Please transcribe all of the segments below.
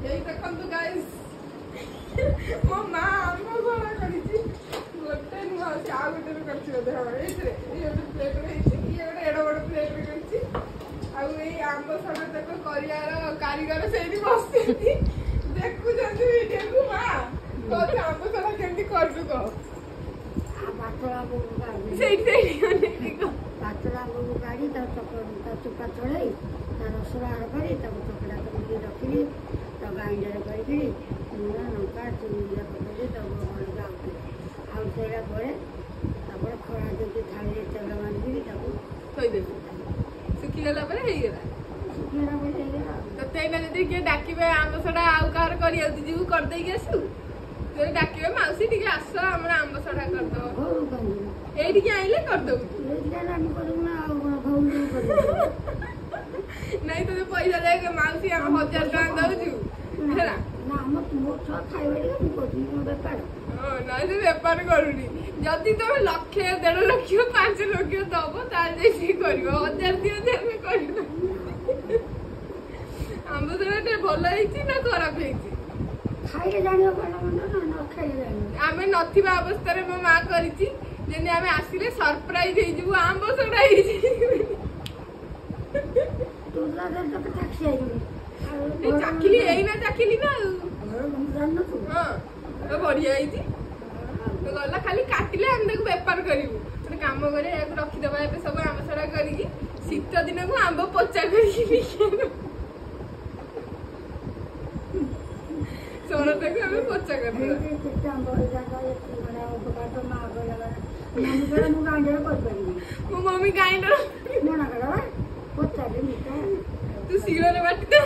यही देखो गाइस मो माँ आंब सड़ा करिछि गोटे नुआ से आ गोटे रे करछि बोधे हम एइथरे ये गोटे प्लेट रे ये गोटे एडो बड़ प्लेट रे करछि आ एई आंब सड़ा तक करियार कारीगर सेठी बसिथि देखु जंतु वीडियो को माँ तो आंब सड़ा केमती करबु को पातला बोबू गाड़ी सेठी सेठी को पातला बोबू गाड़ी ता चुपा चढ़ाई ता रसुआ करी ता चकड़ा करके रखली ता ग्राइंडर करके लूण लंका चिनी पकड़े तब आउ सेरा पड़े तापर खरा देके थाली तेल मारिकी ताको थई देबे सुखिला परे हेई गेला सुखिला परे हेई गेला तो तेना जदी के डाकिबे आंब सड़ा आउ कार करिया जीव कर देई गेसु तो डाकिबे माउसी ठीक आस हमरा आंब सड़ा कर दो हो कंदी एठी के आइले कर दो एठी के हम करू ना आउ घौल करू नहीं तो पैसा दे के माउसी हम 1000 टका दउछु हेला ना हम तुम छ खाइबे हम कोठी में बेपार हां नहीं तो व्यापार करूनी जदी तो लाख 1.5 लाख 5 लाख दबो तार जैसी करियो 1000 1000 में करियो आंब सड़ा भलो हेछि ना खराब हेछि खाइले जानियो कोन मन न खाइले जानियो आमे नथिबा अवस्था रे मो मां करिछि जेने आमे आसिले सरप्राइज हे जबु आंब सड़ा हेछि तू लागे तो टैक्सी आई ए चाकिली एई ना चाकिली ना घर हम जान न तू हां तो बढ़िया हेछि तो गला खाली काटिले हम देखो व्यापार करिवु तो काम करे याक रखि दबा एबे सब आंब सड़ा करिकि शीत दिन को आंब पोचा करिकि बिकिनु सोना तक हमें पोचा कर दे कितना आंब जागा एक बड़ा उपकार तो मां को लगा मम्मी को मु गांडर कर पारी मो मम्मी गाइंडर मना करवा पोचा दे मिटा तू सीरो रे बाटी दे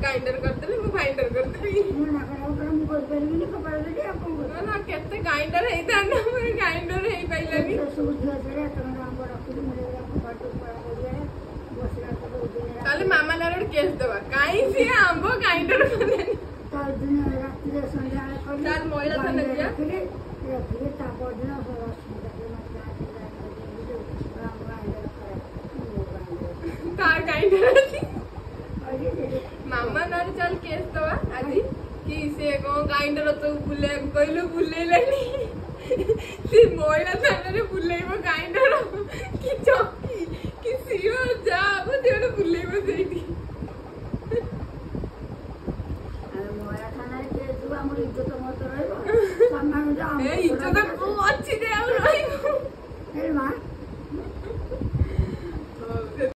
गाइंडर करते मु फाइंडर करते मना करवा कर मु कर पारी नि कपाल दे आपन ना केते गाइंडर हेई ताना मोर गाइंडर हेई पाइलानी सब दिया करे तमरा आंब रखि मिले कपाल तो पड़ा हो गया बसरा तो दिन ताले मामा नार केस दबा काई से आंब गाइंडर करदेनी तार दिन रात रे संध्या कर तार मोइला था नदिया रखिए तापर दिन तार गाइंडर मामा नार चल केस दबा आदि कि से को गाइंडर तो बुले कहलो बुलेलानी से मोइला था